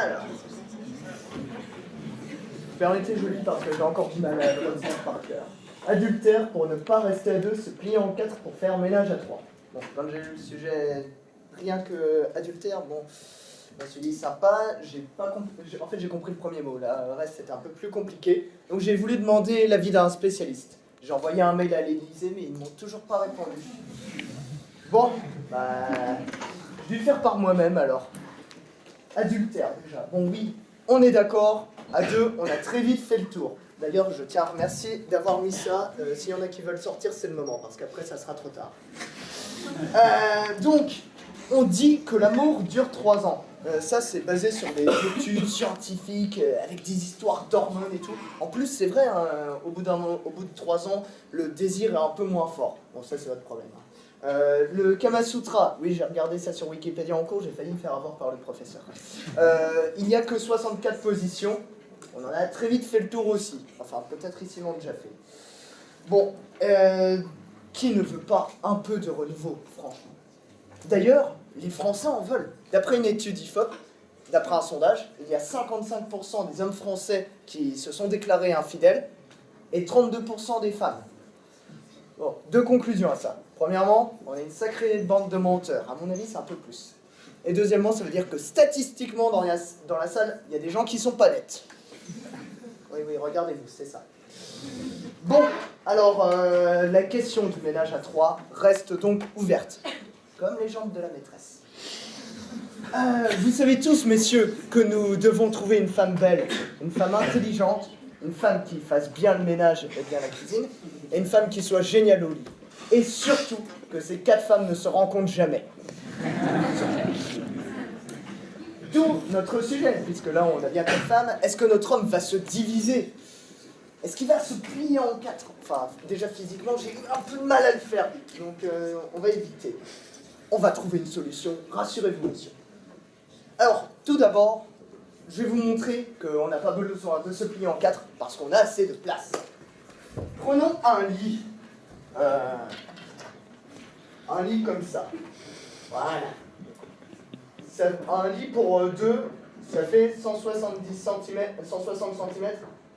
Alors, permettez, je lis parce que j'ai encore du mal à le retenir par cœur. Adultère, pour ne pas rester à deux, se plier en quatre pour faire ménage à trois. Bon, quand j'ai lu le sujet, rien que adultère, bon, je me suis dit sympa, j'ai pas compris, en fait j'ai compris le premier mot, là, le reste c'était un peu plus compliqué. Donc j'ai voulu demander l'avis d'un spécialiste. J'ai envoyé un mail à l'Élysée, mais ils m'ont toujours pas répondu. Bon, bah, je vais le faire par moi-même alors. Adultère déjà, bon oui, on est d'accord, à deux, on a très vite fait le tour. D'ailleurs, je tiens à remercier d'avoir mis ça. S'il y en a qui veulent sortir, c'est le moment, parce qu'après, ça sera trop tard. Donc, on dit que l'amour dure 3 ans. Ça, c'est basé sur des études scientifiques, avec des histoires d'hormones et tout. En plus, c'est vrai, hein, au bout de 3 ans, le désir est un peu moins fort. Bon, ça, c'est votre problème. Hein. Le Kama Sutra, oui, j'ai regardé ça sur Wikipédia en cours, j'ai failli me faire avoir par le professeur. Il n'y a que 64 positions. On en a très vite fait le tour aussi. Enfin, peut-être ici l'ont déjà fait. Bon, qui ne veut pas un peu de renouveau, franchement? D'ailleurs, les Français en veulent. D'après une étude IFOP, d'après un sondage, il y a 55% des hommes français qui se sont déclarés infidèles et 32% des femmes. Bon, 2 conclusions à ça. Premièrement, on est une sacrée bande de menteurs. À mon avis, c'est un peu plus. Et deuxièmement, ça veut dire que statistiquement, dans la salle, il y a des gens qui sont pas nets. Oui, regardez-vous, c'est ça. Bon, alors, la question du ménage à 3 reste donc ouverte, comme les jambes de la maîtresse. Vous savez tous, messieurs, que nous devons trouver une femme belle, une femme intelligente, une femme qui fasse bien le ménage et bien la cuisine, et une femme qui soit géniale au lit. Et surtout, que ces 4 femmes ne se rencontrent jamais. D'où notre sujet, puisque là on a bien 4 femmes, est-ce que notre homme va se diviser? Est-ce qu'il va se plier en 4? Enfin, déjà physiquement, j'ai un peu de mal à le faire, donc on va éviter. On va trouver une solution, rassurez-vous, monsieur. Alors, tout d'abord, je vais vous montrer qu'on n'a pas besoin de se plier en 4 parce qu'on a assez de place. Prenons un lit. Un lit comme ça. Voilà. Un lit pour 2, ça fait 160 cm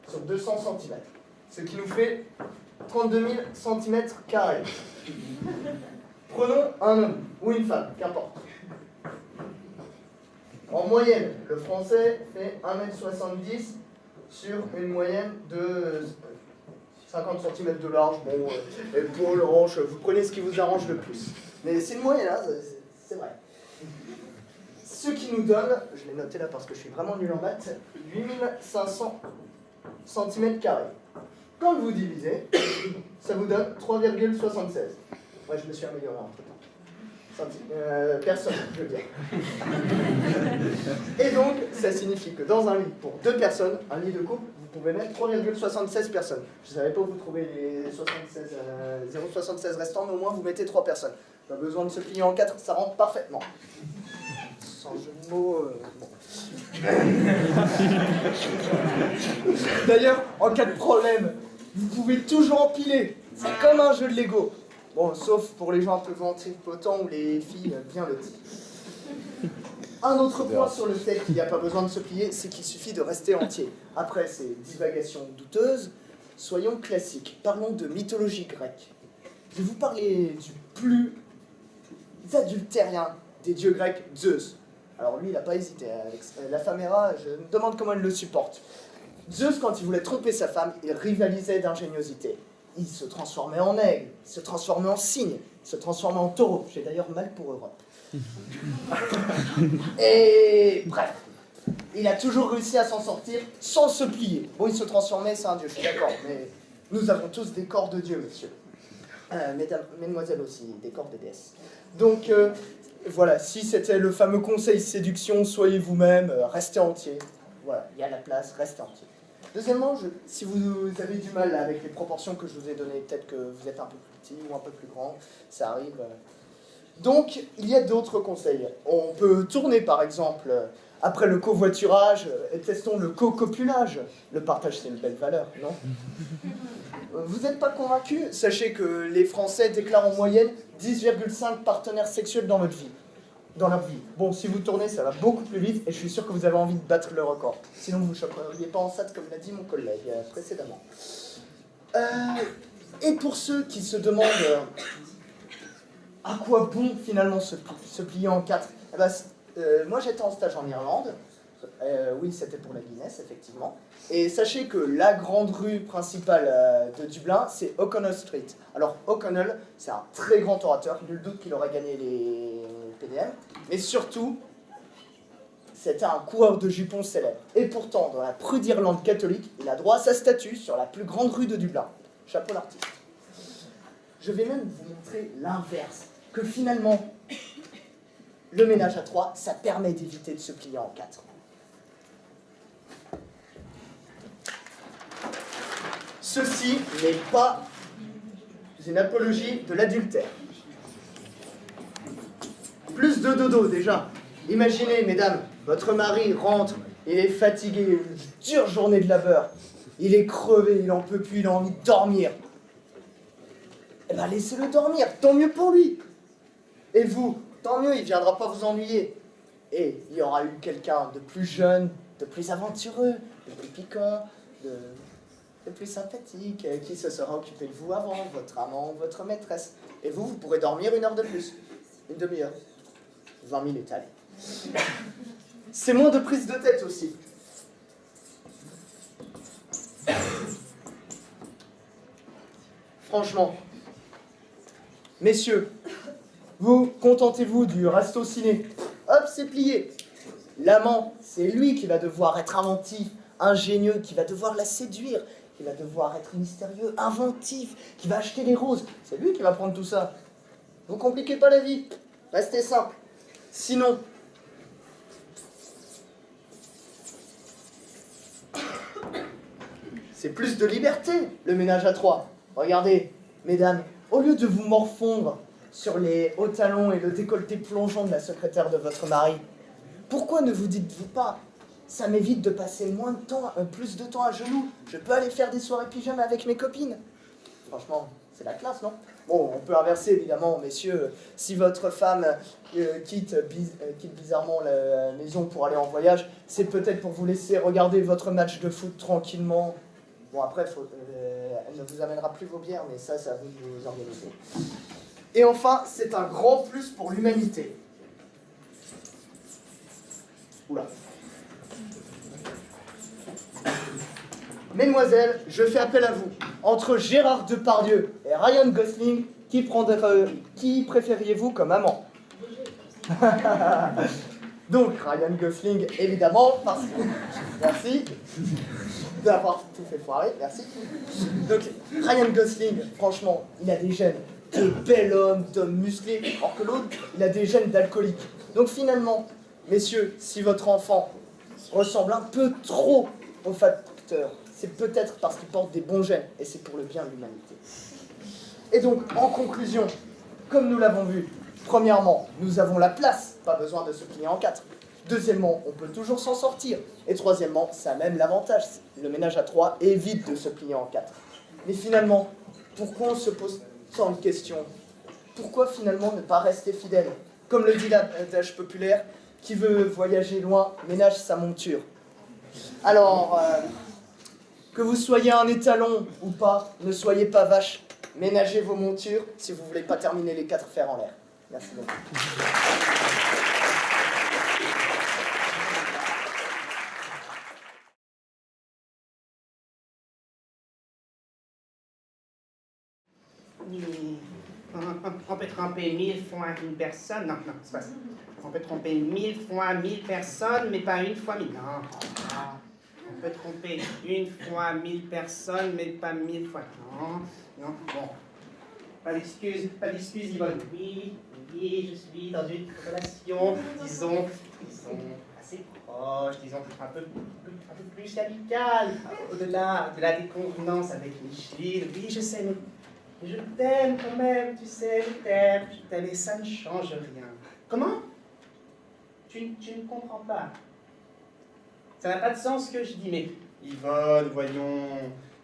sur 200 cm. Ce qui nous fait 32 000 cm². Prenons un homme ou une femme, qu'importe. En moyenne, le français fait 1,70 m sur une moyenne de 50 cm de large. Bon, épaules, hanches, vous prenez ce qui vous arrange le plus. Mais c'est une moyenne, hein, c'est vrai. Ce qui nous donne, je l'ai noté là parce que je suis vraiment nul en maths, 8500 cm². Quand vous divisez, ça vous donne 3,76. Moi, je me suis amélioré entre-temps. Personne, je veux dire. Et donc, ça signifie que dans un lit pour 2 personnes, un lit de couple, vous pouvez mettre 3,76 personnes. Je ne savais pas où vous trouvez les 0,76 restants, mais au moins vous mettez 3 personnes. Pas besoin de se plier en 4, ça rentre parfaitement. Sans jeu de mots. Bon. D'ailleurs, en cas de problème, vous pouvez toujours empiler. C'est comme un jeu de Lego. Bon, sauf pour les gens un peu ventripotents ou les filles bien loties. Un autre point sur le fait qu'il n'y a pas besoin de se plier, c'est qu'il suffit de rester entier. Après ces divagations douteuses, soyons classiques. Parlons de mythologie grecque. Je vais vous parler du plus adultérien des dieux grecs, Zeus. Alors lui, il n'a pas hésité. Avec la femme Héra, je me demande comment il le supporte. Zeus, quand il voulait tromper sa femme, il rivalisait d'ingéniosité. Il se transformait en aigle, il se transformait en cygne, il se transformait en taureau. J'ai d'ailleurs mal pour Europe. Et bref, il a toujours réussi à s'en sortir sans se plier. Bon, il se transformait, c'est un dieu, je suis d'accord, mais nous avons tous des corps de dieu, monsieur. Mesdemoiselles aussi, des corps de déesses. Donc, voilà, si c'était le fameux conseil séduction, soyez vous-même, restez entier. Voilà, il y a la place, restez entier. Deuxièmement, si vous avez du mal avec les proportions que je vous ai données, peut-être que vous êtes un peu plus petit ou un peu plus grand, ça arrive. Donc, il y a d'autres conseils. On peut tourner, par exemple, après le covoiturage, et testons le co-copulage. Le partage, c'est une belle valeur, non? Vous n'êtes pas convaincu? Sachez que les Français déclarent en moyenne 10,5 partenaires sexuels dans votre vie. dans leur vie. Bon, si vous tournez, ça va beaucoup plus vite et je suis sûr que vous avez envie de battre le record. Sinon, vous ne choperiez pas en SAT comme l'a dit mon collègue précédemment. Et pour ceux qui se demandent à quoi bon finalement se plier en quatre, eh ben, moi j'étais en stage en Irlande. Oui, c'était pour la Guinness, effectivement. Et sachez que la grande rue principale de Dublin, c'est O'Connell Street. Alors, O'Connell, c'est un très grand orateur, nul doute qu'il aurait gagné les PDM. Mais surtout, c'était un coureur de jupons célèbre. Et pourtant, dans la prude d'Irlande catholique, il a droit à sa statue sur la plus grande rue de Dublin. Chapeau l'artiste. Je vais même vous montrer l'inverse. Que finalement, le ménage à trois, ça permet d'éviter de se plier en quatre. Ceci n'est pas une apologie de l'adultère. Plus de dodo déjà. Imaginez, mesdames, votre mari rentre, il est fatigué, une dure journée de labeur. Il est crevé, il en peut plus, il a envie de dormir. Eh bien, laissez-le dormir, tant mieux pour lui. Et vous, tant mieux, il ne viendra pas vous ennuyer. Et il y aura eu quelqu'un de plus jeune, de plus aventureux, de plus piquant, de plus sympathique, qui se sera occupé de vous avant, votre amant, votre maîtresse. Et vous, vous pourrez dormir 1 heure de plus, une demi-heure, 20 minutes, allez. C'est moins de prise de tête aussi. Franchement, messieurs, vous contentez-vous du resto ciné. Hop, c'est plié. L'amant, c'est lui qui va devoir être inventif, ingénieux, qui va devoir la séduire, qui va devoir être mystérieux, inventif, qui va acheter les roses. C'est lui qui va prendre tout ça. Vous compliquez pas la vie. Restez simple. Sinon, c'est plus de liberté, le ménage à trois. Regardez, mesdames, au lieu de vous morfondre sur les hauts talons et le décolleté plongeant de la secrétaire de votre mari, pourquoi ne vous dites-vous pas, ça m'évite de passer plus de temps à genoux, je peux aller faire des soirées pyjama avec mes copines. Franchement, c'est la classe, non? Bon, on peut inverser évidemment, messieurs, si votre femme quitte bizarrement la maison pour aller en voyage, c'est peut-être pour vous laisser regarder votre match de foot tranquillement. Bon, après, elle ne vous amènera plus vos bières, mais ça va vous organiser. Et enfin, c'est un grand plus pour l'humanité. Oula. Mesdemoiselles, je fais appel à vous. Entre Gérard Depardieu et Ryan Gosling, qui préfériez-vous comme amant? Donc, Ryan Gosling, évidemment, parce que... Merci d'avoir tout fait foirer, merci. Donc, Ryan Gosling, franchement, il a des gènes de bel homme, d'homme musclé, alors que l'autre, il a des gènes d'alcoolique. Donc finalement, messieurs, si votre enfant ressemble un peu trop au facteur, c'est peut-être parce qu'il porte des bons gènes, et c'est pour le bien de l'humanité. Et donc, en conclusion, comme nous l'avons vu, premièrement, nous avons la place, pas besoin de se plier en quatre. Deuxièmement, on peut toujours s'en sortir. Et troisièmement, ça a même l'avantage, le ménage à trois évite de se plier en quatre. Mais finalement, pourquoi on se pose tant de questions? Pourquoi finalement ne pas rester fidèle? Comme le dit l'adage populaire, qui veut voyager loin, ménage sa monture. Alors, que vous soyez un étalon ou pas, ne soyez pas vache. Ménagez vos montures si vous ne voulez pas terminer les 4 fers en l'air. Merci beaucoup. On peut tromper 1000 fois une personne. Non, c'est pas ça. On peut tromper 1000 fois 1000 personnes, mais pas une fois 1000. Non. On peut tromper une fois 1000 personnes, mais pas 1000 fois. Non. Bon. Pas d'excuse, Yvonne. Oui, je suis dans une relation, disons, assez proche, disons, un peu plus amicale, au-delà des convenances avec Micheline. Oui, je sais, mais je t'aime quand même, tu sais, je t'aime et ça ne change rien. Comment? Tu ne comprends pas. Ça n'a pas de sens ce que je dis, mais Yvonne, voyons,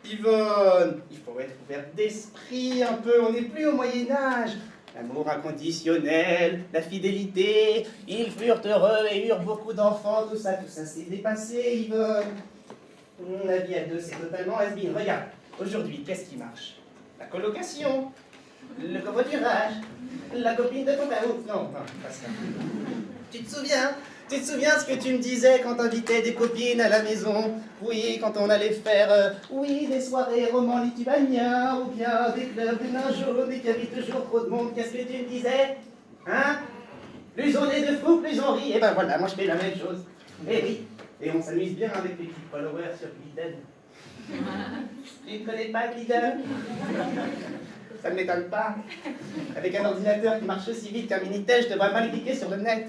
Yvonne, il faut être ouverte d'esprit un peu, on n'est plus au Moyen-Âge. L'amour inconditionnel, la fidélité, ils furent heureux et eurent beaucoup d'enfants, tout ça s'est dépassé, Yvonne. La vie à deux, c'est totalement has-been. Regarde, aujourd'hui, qu'est-ce qui marche? La colocation, le covoiturage, la copine de ton père. Non, pas ça. Tu te souviens ce que tu me disais quand t'invitais des copines à la maison? Oui, quand on allait faire, des soirées romans lituaniens, ou bien des clubs de nains jaunes, et qu'il y avait toujours trop de monde. Qu'est-ce que tu me disais? Hein? Plus on est de fous, plus on rit. Et ben voilà, moi je fais la même chose. Eh oui, et on s'amuse bien avec les petits followers sur Glidden. Tu ne connais pas Glidden? Ça ne m'étonne pas. Avec un ordinateur qui marche aussi vite qu'un Minitel, je devrais pas le cliquer sur le net.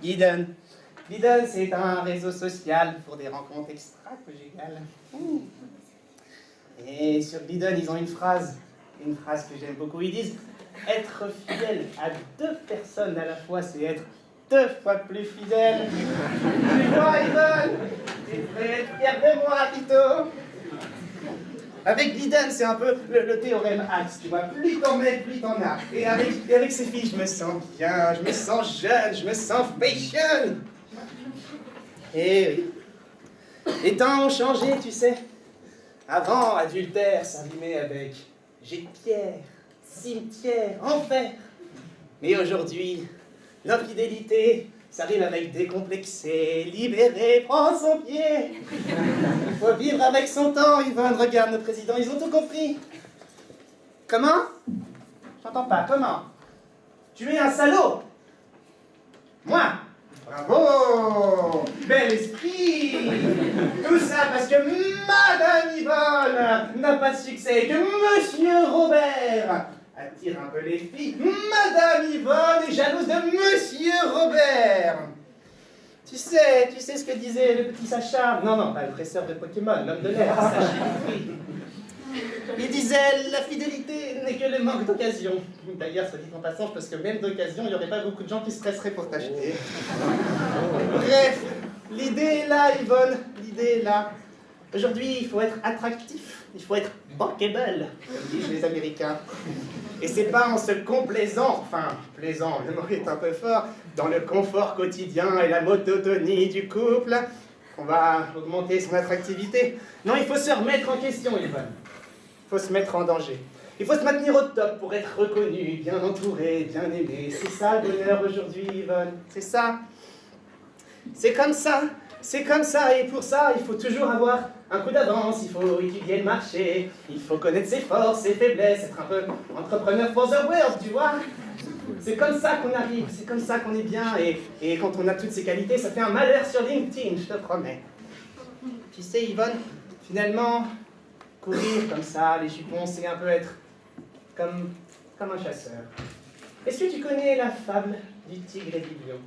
Glidden, c'est un réseau social pour des rencontres extra-conjugales. Et sur Glidden, ils ont une phrase que j'aime beaucoup. Ils disent « Être fidèle à deux personnes à la fois, c'est être 2 fois plus fidèle. » Tu vois, Yvonne, tu devrais être fier de moi, Tito. Avec Glidden, c'est un peu le théorème Axe, tu vois. Plus t'en mets, plus t'en as. Et avec ces filles, je me sens bien, je me sens jeune, je me sens fashion. Et oui. Les temps ont changé, tu sais. Avant, adultère, ça rimait avec jet de pierre, cimetière, enfer. Mais aujourd'hui, l'infidélité, ça rime avec décomplexé, libéré, prend son pied. Il faut vivre avec son temps, Yvonne. Regarde nos présidents, ils ont tout compris. Comment? J'entends pas, comment? Tu es un salaud. Moi? Bravo! Bel esprit! Tout ça parce que Madame Yvonne n'a pas de succès, que Monsieur Robert attire un peu les filles. Madame Yvonne est jalouse de Monsieur Robert. Tu sais ce que disait le petit Sacha? Non, pas le dresseur de Pokémon, l'homme de l'air, Sacha Guitry. Il disait, la fidélité n'est que le manque d'occasion. D'ailleurs, soit dit en passant, parce que même d'occasion, il n'y aurait pas beaucoup de gens qui se stresseraient pour t'acheter. Bref, l'idée est là, Yvonne, l'idée est là. Aujourd'hui, il faut être attractif, il faut être bankable, comme disent les Américains. Et c'est pas en se complaisant, plaisant, le mot est un peu fort, dans le confort quotidien et la monotonie du couple, qu'on va augmenter son attractivité. Non, il faut se remettre en question, Yvonne. Il faut se mettre en danger. Il faut se maintenir au top pour être reconnu, bien entouré, bien aimé. C'est ça le bonheur aujourd'hui, Yvonne. C'est ça. C'est comme ça. Et pour ça, il faut toujours avoir un coup d'avance. Il faut étudier le marché. Il faut connaître ses forces, ses faiblesses, être un peu entrepreneur for the world, tu vois. C'est comme ça qu'on arrive, c'est comme ça qu'on est bien. Et quand on a toutes ces qualités, ça fait un malheur sur LinkedIn, je te promets. Tu sais, Yvonne, finalement, courir comme ça, les jupons, c'est un peu être comme un chasseur. Est-ce que tu connais la fable du tigre et du lion?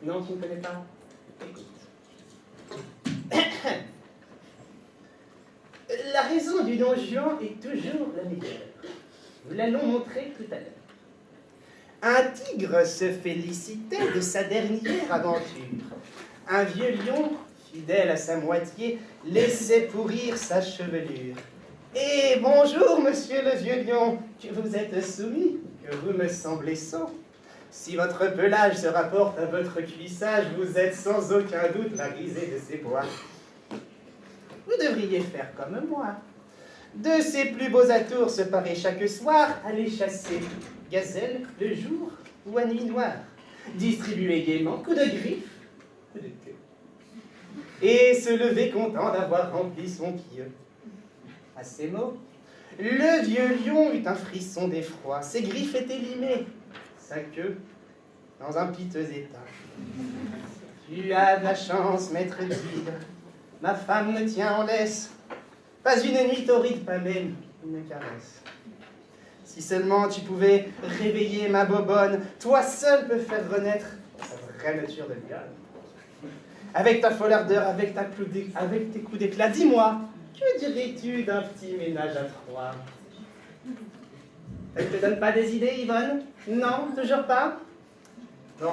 Non, tu ne connais pas? Écoute. La raison du Don Juan est toujours la meilleure. Nous l'allons montrer tout à l'heure. Un tigre se félicitait de sa dernière aventure. Un vieux lion, fidèle à sa moitié, laissait pourrir sa chevelure. « Eh, bonjour, monsieur le vieux lion, que vous êtes soumis, que vous me semblez sot. Si votre pelage se rapporte à votre cuissage, vous êtes sans aucun doute la risée de ces bois. Vous devriez faire comme moi. De ses plus beaux atours se parer chaque soir, aller chasser gazelle le jour ou à nuit noire, distribuer gaiement coups de griffe, coups de queue, et se lever content d'avoir rempli son pieu. » À ces mots, le vieux lion eut un frisson d'effroi. Ses griffes étaient limées, sa queue dans un piteux état. « Tu as de la chance, maître tigre. Ma femme me tient en laisse. Pas une nuit torride, pas même une caresse. Si seulement tu pouvais réveiller ma bobonne, toi seul peux faire renaître sa vraie nature de lionne. Avec ta folle ardeur, avec tes coups d'éclat, dis-moi, que dirais-tu d'un petit ménage à 3? Elle te donne pas des idées, Yvonne? Non, toujours pas? Bon,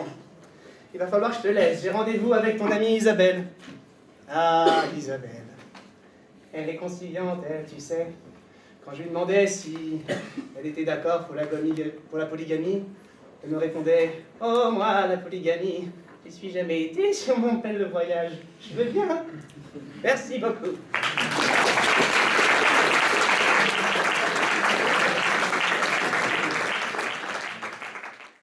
il va falloir que je te laisse. J'ai rendez-vous avec ton amie Isabelle. Ah, Isabelle. Elle est conciliante, elle, tu sais. Quand je lui demandais si elle était d'accord pour la polygamie, elle me répondait « Oh, moi, la polygamie, j'y suis jamais été sur mon bel voyage. Je veux bien. Merci beaucoup. »